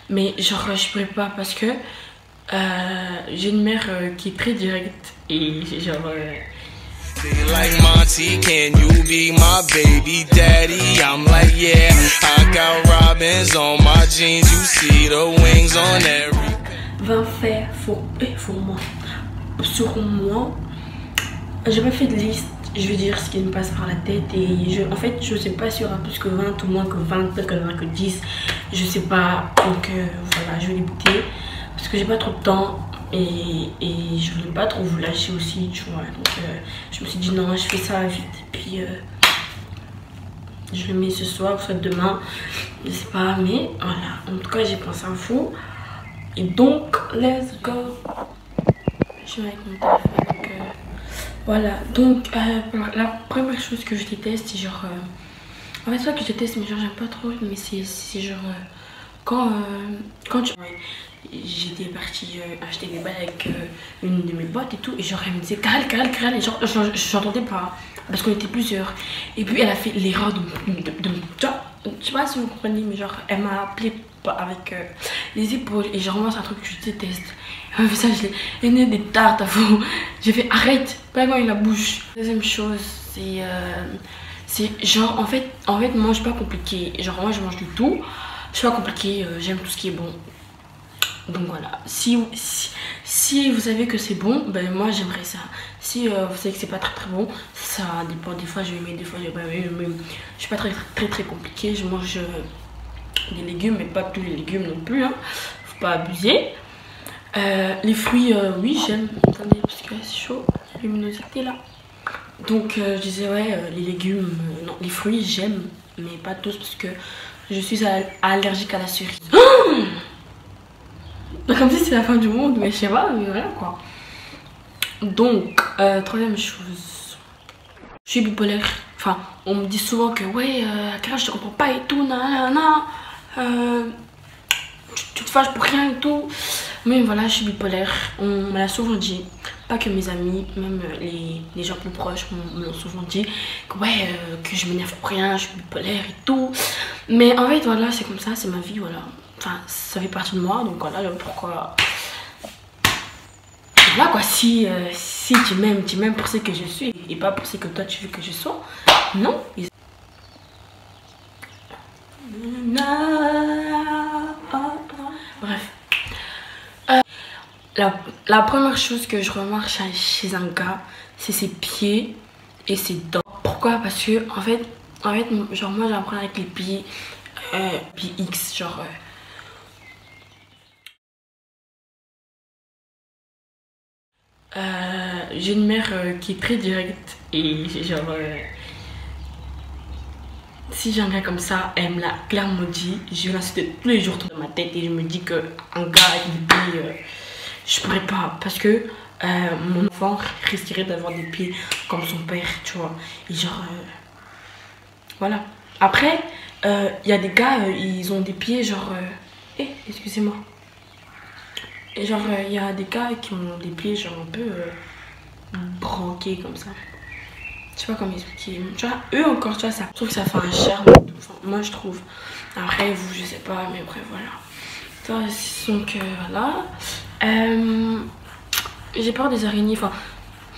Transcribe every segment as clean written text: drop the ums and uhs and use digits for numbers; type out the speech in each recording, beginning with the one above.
Mais genre je pourrais pas parce que j'ai une mère qui est très directe et genre like Monty, can you be my baby daddy? I'm like yeah, I got robins on my jeans, you see the wings on every. Va faire moi. Sur moi, j'ai pas fait de liste. Je vais dire ce qui me passe par la tête et en fait je sais pas s'il y aura plus que 20 ou moins que 20, peut-être qu'il y en aura que 10, je sais pas, donc voilà, je vais débuter parce que j'ai pas trop de temps et je voulais pas trop vous lâcher aussi, tu vois, donc je me suis dit non, je fais ça vite et puis je le mets ce soir ou soit demain, je sais pas, mais voilà, en tout cas j'ai pensé à vous et donc let's go. Je vais avec mon téléphone donc voilà, donc la première chose que je déteste, c'est genre en fait c'est pas que je déteste mais genre j'aime pas trop, mais c'est genre quand tu... J'étais partie acheter des balles avec une de mes potes et tout, et genre elle me disait Karel, et genre j'entendais pas parce qu'on était plusieurs, et puis elle a fait l'erreur de genre, je sais pas si vous comprenez, mais genre elle m'a appelé avec les épaules, et genre moi c'est un truc que je déteste. Elle m'a fait ça, je l'ai des tartes à vous. J'ai fait arrête, pas moi la bouche. Deuxième chose, c'est genre en fait moi je suis pas compliquée, genre moi je mange du tout, je suis pas compliquée, j'aime tout ce qui est bon. Donc voilà, si vous savez que c'est bon, ben moi j'aimerais ça. Si vous savez que c'est pas très bon, ça dépend, des fois je vais aimer, des fois je vais pas aimer, mais je suis pas très compliquée. Je mange des légumes, mais pas tous les légumes non plus, hein. Faut pas abuser. Les fruits, oui j'aime. Attendez, parce que c'est chaud, la luminosité là. Donc je disais ouais, les légumes, non, les fruits j'aime, mais pas tous parce que je suis allergique à la cerise. Comme si c'était la fin du monde, mais je sais pas, mais voilà quoi. Donc, troisième chose, je suis bipolaire. Enfin, on me dit souvent que ouais, Karel, je te comprends pas et tout, nanana, tu te fâches pour rien et tout. Mais voilà, je suis bipolaire. On me l'a souvent dit, pas que mes amis, même les gens plus proches me l'ont souvent dit, que ouais, que je m'énerve pour rien, je suis bipolaire et tout. Mais en fait, voilà, c'est comme ça, c'est ma vie, voilà. Enfin, ça fait partie de moi, donc voilà pourquoi. Voilà quoi, si tu m'aimes pour ce que je suis et pas pour ce que toi tu veux que je sois. Non. Bref. La première chose que je remarque chez un gars, c'est ses pieds et ses dents. Pourquoi? Parce que en fait, genre moi j'apprends avec les pieds X, genre j'ai une mère qui est très directe et genre si j'ai un gars comme ça, elle me l'a clairement dit, je vais l'insulter tous les jours dans ma tête et je me dis que un gars avec des pieds, je pourrais pas parce que mon enfant risquerait d'avoir des pieds comme son père, tu vois, et genre voilà. Après il y a des gars, ils ont des pieds genre excusez-moi. Et genre, il y a des gars qui ont des pieds genre un peu branqués comme ça. Je sais pas comment expliquer. Tu vois, eux encore, tu vois, ça, je trouve que ça fait un charme. Enfin, moi, je trouve. Après, vous, je sais pas, mais après, voilà. Donc, voilà. J'ai peur des araignées. Enfin,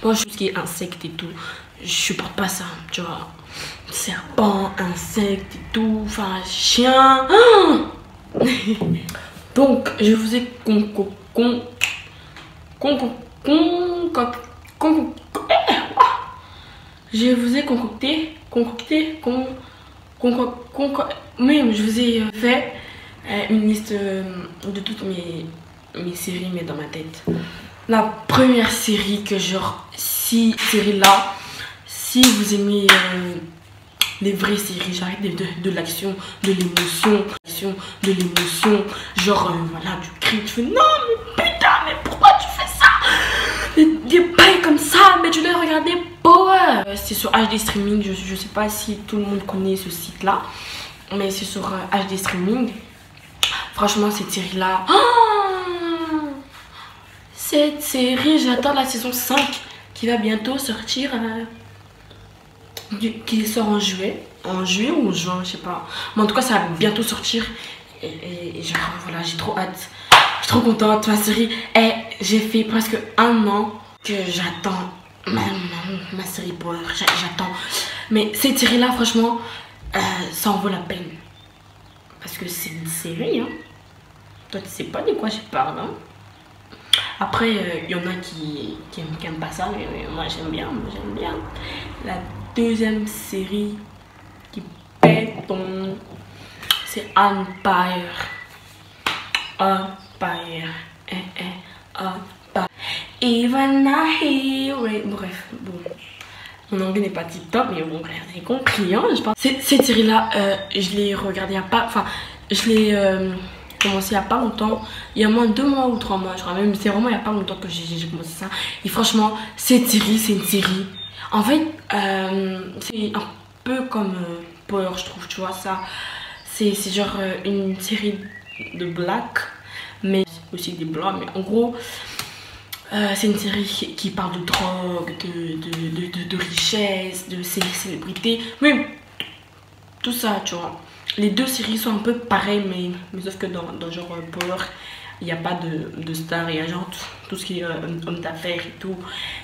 moi, je suis tout ce qui est insectes et tout. Je supporte pas ça, tu vois. Serpents, insectes et tout. Enfin, chien. Donc, je vous ai mais je vous ai fait une liste de toutes mes séries, mais dans ma tête. La première série que genre, si vous aimez les vraies séries, j'arrête de l'action, de l'émotion, genre voilà, du cri, tu fais non mais putain, mais pourquoi tu fais ça, des bails comme ça, mais tu l'as regardé Power. C'est sur HD Streaming, je sais pas si tout le monde connaît ce site là, mais c'est sur HD Streaming. Franchement cette série là, cette série, j'attends la saison 5 qui va bientôt sortir. Qui sort en juillet ou en juin, je sais pas. Mais en tout cas, ça va bientôt sortir. et genre voilà, j'ai trop hâte. Je suis trop contente, ma série. Et j'ai fait presque 1 an que j'attends ma série Power. J'attends. Mais cette série-là, franchement, ça en vaut la peine. Parce que c'est une série, hein. Toi, tu sais pas de quoi je parle, hein. Après, il y en a qui aiment pas ça, mais moi j'aime bien, La deuxième série qui pète c'est Empire. Empire. Empire. Even I hear it. Bref, bon. Mon anglais n'est pas tip top, mais bon, bref, vous avez compris, hein, je pense. Cette série-là, je l'ai regardée enfin, je l'ai commencé il n'y a pas longtemps, il y a moins de 2 mois ou 3 mois, je crois même, c'est vraiment il n'y a pas longtemps que j'ai commencé ça. Et franchement, cette série, c'est une série. En fait, c'est un peu comme Power, je trouve, tu vois, ça. C'est genre une série de black, mais aussi des blancs, mais en gros. C'est une série qui parle de drogue, de richesse, de célébrité, mais tout ça, tu vois. Les deux séries sont un peu pareilles, mais sauf que dans genre Power, il n'y a pas de star, il y a genre tout ce qui est homme d'affaires et tout,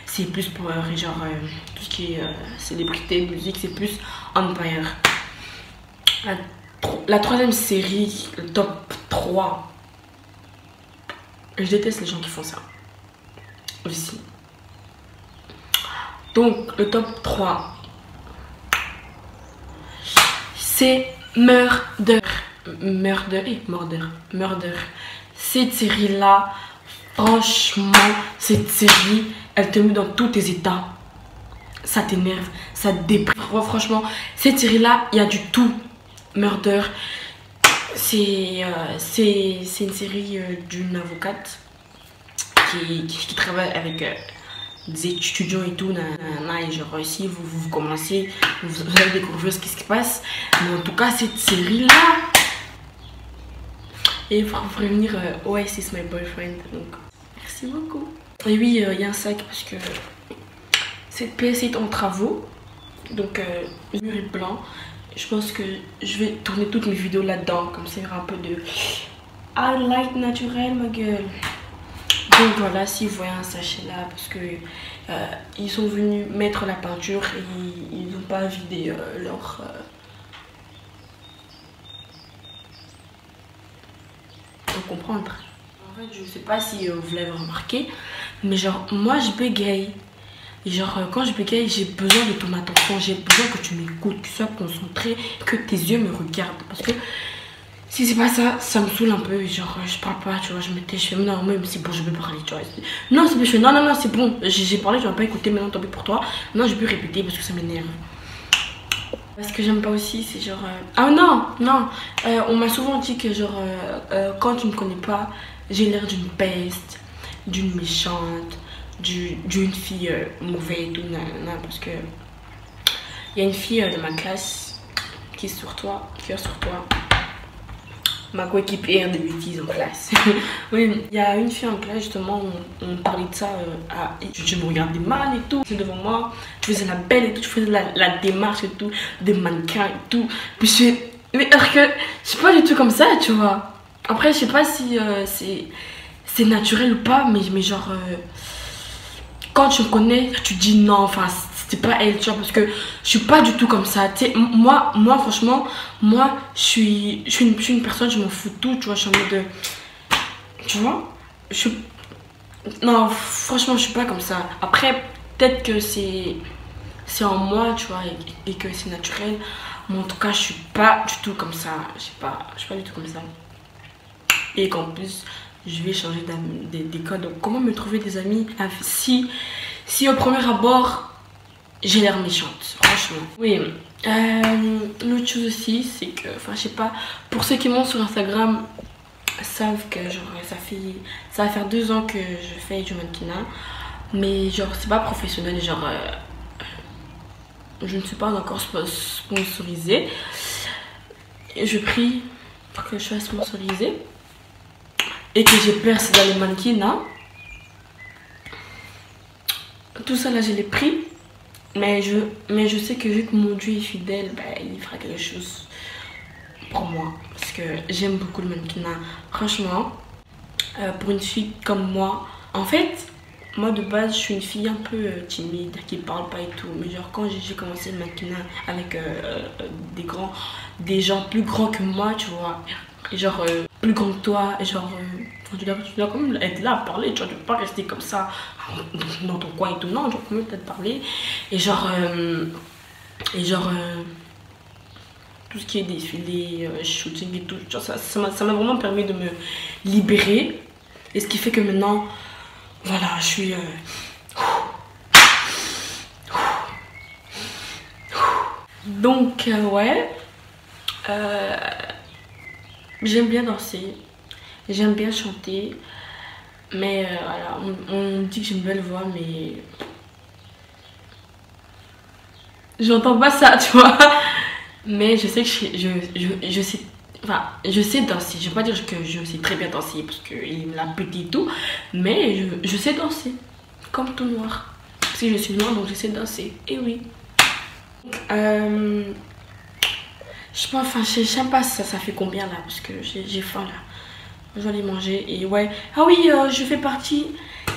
c'est plus Power, et genre tout ce qui est célébrité, musique, c'est plus Empire. La troisième série, le top 3, je déteste les gens qui font ça. Aussi. Donc le top 3 c'est Murder. Cette série là, franchement, cette série elle te met dans tous tes états. Ça t'énerve, ça te déprime. Franchement, cette série là, il y a du tout. Murder, c'est une série d'une avocate qui travaille avec des étudiants et tout, et genre si vous commencez, vous allez découvrir ce qui se passe. Mais en tout cas, cette série là, et pour prévenir, Oasis my boyfriend, donc merci beaucoup. Et oui, il y a un sac parce que cette pièce est en travaux, donc le mur est blanc. Je pense que je vais tourner toutes mes vidéos là-dedans, comme ça il y aura un peu de highlight naturel, ma gueule. Donc voilà, si vous voyez un sachet là, parce que ils sont venus mettre la peinture et ils n'ont pas vidé leur... Faut comprendre. En fait, je sais pas si vous l'avez remarqué, mais genre moi je bégaye. Et genre quand je bégaye, j'ai besoin de ton attention, j'ai besoin que tu m'écoutes, que tu sois concentré, que tes yeux me regardent. Parce que si c'est pas ça, ça me saoule un peu. Genre, je parle pas, tu vois. Je fais, non, même c'est bon, je peux parler, tu vois. Non, c'est bon, je fais, non, c'est bon. J'ai parlé, tu vas pas écouter, maintenant tant pis pour toi. Non, je peux répéter parce que ça m'énerve. Ce que j'aime pas aussi, c'est genre. Ah non, on m'a souvent dit que, genre, quand tu me connais pas, j'ai l'air d'une peste, d'une méchante, d'une fille mauvaise, tout, parce que. Il y a une fille de ma classe qui est sur toi, ma coéquipière de bêtises en classe. Oui, il y a une fille en classe justement, on parlait de ça, je me regardais mal et tout, c'est devant moi, je faisais la belle et tout, je faisais la démarche et tout, des mannequins et tout, puis je fais, mais alors que je suis pas du tout comme ça, tu vois. Après, je sais pas si c'est naturel ou pas, mais genre, quand tu me connais, tu dis non, enfin, c'est pas elle, tu vois, parce que je suis pas du tout comme ça. Tu sais, moi franchement, moi je suis une personne, je m'en fous de tout, tu vois, je suis en mode de, tu vois, non, franchement je suis pas comme ça. Après peut-être que c'est en moi, tu vois, et que c'est naturel, mais en tout cas je suis pas du tout comme ça. Je suis pas du tout comme ça, et qu'en plus je vais changer d'école. Donc comment me trouver des amis si au premier abord j'ai l'air méchante, franchement. Oui, l'autre chose aussi, c'est que, enfin, je sais pas, pour ceux qui montent sur Instagram, savent que, genre, ça va faire 2 ans que je fais du mannequinat, mais, genre, c'est pas professionnel, genre, je ne suis pas encore sponsorisée. Et je prie pour que je sois sponsorisée et que je perce dans le mannequinat. Tout ça, là, je l'ai pris. Mais je sais que vu que mon Dieu est fidèle, bah, il fera quelque chose. pour moi. Parce que j'aime beaucoup le mannequinat. Franchement, pour une fille comme moi, en fait, moi de base, je suis une fille un peu timide, qui parle pas et tout. Mais genre, quand j'ai commencé le mannequinat avec des gens plus grands que moi, tu vois. Et genre, plus grands que toi. Et genre, tu dois quand même être là à parler. Tu vois, tu peux pas rester comme ça dans ton coin et tout. Non, tu dois quand même peut-être parler. Et genre, tout ce qui est défilé, shooting et tout, genre, ça m'a vraiment permis de me libérer. Et ce qui fait que maintenant, voilà, je suis... Donc, ouais. J'aime bien danser. J'aime bien chanter. Mais voilà, on dit que j'ai une belle voix, mais... J'entends pas ça, tu vois. Mais je sais que je sais... Enfin, je sais danser. Je vais pas dire que je sais très bien danser parce qu'il me l'a pété et tout. Mais je sais danser. Comme tout noir. Parce que je suis noire, donc je sais danser. Et oui. Je pense, enfin, je sais pas ça fait combien là. Parce que j'ai faim là. Je vais aller manger. Et ouais. Ah oui, je fais partie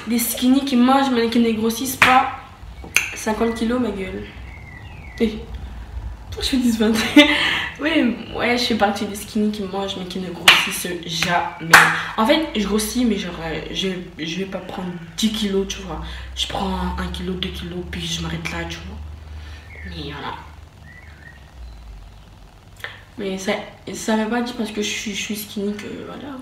des skinny qui mangent mais qui ne grossissent pas. 50 kilos, ma gueule. Et... je fais 10-20. Oui, ouais, je fais partie des skinny qui mangent mais qui ne grossissent jamais. En fait, je grossis, mais genre, je vais pas prendre 10 kilos, tu vois. Je prends 1 kilo, 2 kilos, puis je m'arrête là, tu vois. Mais voilà. Mais ça veut pas dire parce que je suis skinny que voilà.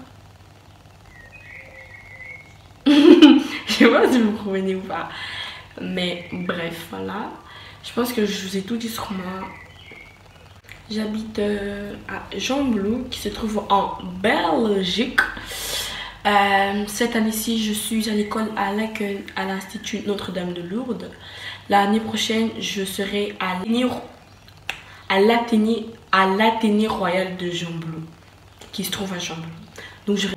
Je sais pas si vous comprenez ou pas. Mais bref, voilà. Je pense que je vous ai tout dit sur moi. J'habite à Gembloux, qui se trouve en Belgique. Cette année-ci, je suis à l'école à l'Institut Notre-Dame de Lourdes. L'année prochaine, je serai à l'Athénée Royal de Gembloux, qui se trouve à Gembloux. Donc, je serai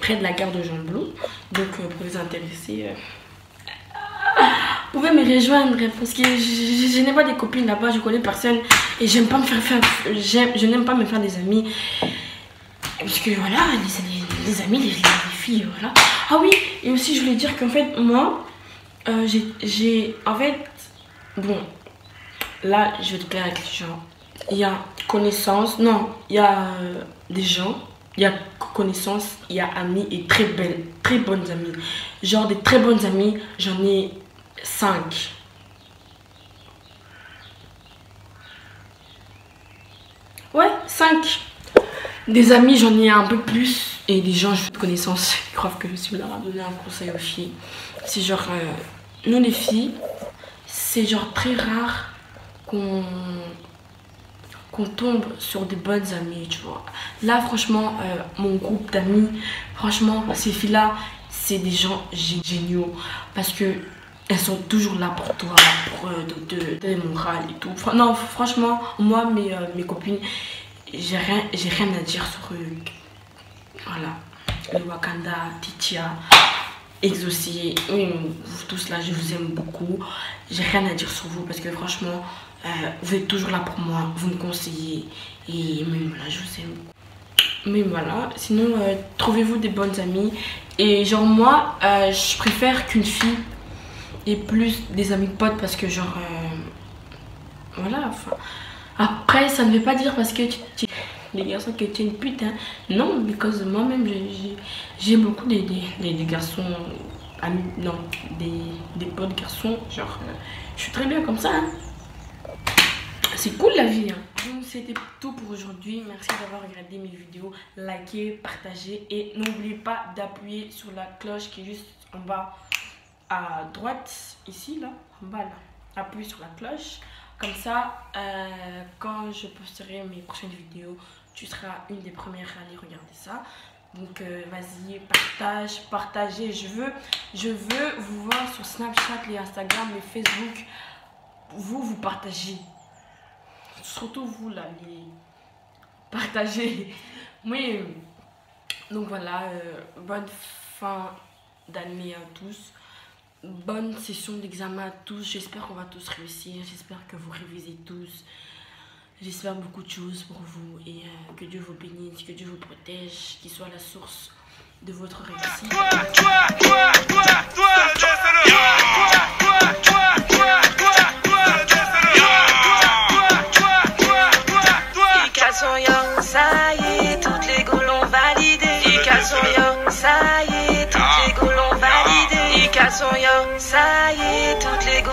près de la gare de Gembloux. Donc, pour les intéressés... vous pouvez me rejoindre parce que je n'ai pas des copines là-bas, je connais personne et j'aime pas me je n'aime pas me faire des amis parce que voilà, les amis, les filles, voilà. Ah oui, et aussi je voulais dire qu'en fait moi j'ai en fait, bon, là je vais te plaire avec les gens, il y a connaissance, non, il y a des gens, il y a connaissance, il y a amis et très bonnes amies, genre des très bonnes amies, j'en ai 5. Ouais, 5. Des amis, j'en ai un peu plus. Et des gens, je connaissance, ils croient que je suis là à donner un conseil aux filles. C'est genre, nous les filles, c'est genre très rare qu'on tombe sur des bonnes amies, tu vois. Là, franchement, mon groupe d'amis, franchement, ces filles-là, c'est des gens géniaux. Parce que elles sont toujours là pour toi, pour te moral et tout. Non, franchement, moi, mes copines, j'ai rien à dire sur eux. Voilà. Le Wakanda, Titia, Exaucé, vous tous là, je vous aime beaucoup. J'ai rien à dire sur vous parce que franchement, vous êtes toujours là pour moi, vous me conseillez. Et même voilà, je vous aime. Mais voilà, sinon, trouvez-vous des bonnes amies. Et genre moi, je préfère qu'une fille et plus des amis potes parce que genre voilà, enfin, après ça ne veut pas dire parce que les garçons que tu es une pute, hein. Non, parce que moi-même j'ai beaucoup des garçons amis, non, des potes garçons, genre je suis très bien comme ça, hein. C'est cool la vie, hein. Donc c'était tout pour aujourd'hui, merci d'avoir regardé mes vidéos, likez, partagez et n'oubliez pas d'appuyer sur la cloche qui est juste en bas à droite, ici, là, en bas, là. Appuyez sur la cloche. Comme ça, quand je posterai mes prochaines vidéos, tu seras une des premières à aller regarder ça. Donc, vas-y, partagez. Je veux vous voir sur Snapchat, les Instagram, les Facebook. Vous partagez. Surtout vous, là, les... Partagez. Oui. Donc, voilà, bonne fin d'année à tous. Bonne session d'examen à tous. J'espère qu'on va tous réussir. J'espère que vous révisez tous. J'espère beaucoup de choses pour vous et que Dieu vous bénisse, que Dieu vous protège, qu'il soit la source de votre réussite. Ça y est, toutes les go l'ont validé. Ça y est, toutes les go l'ont validé. Ça y est, toutes les go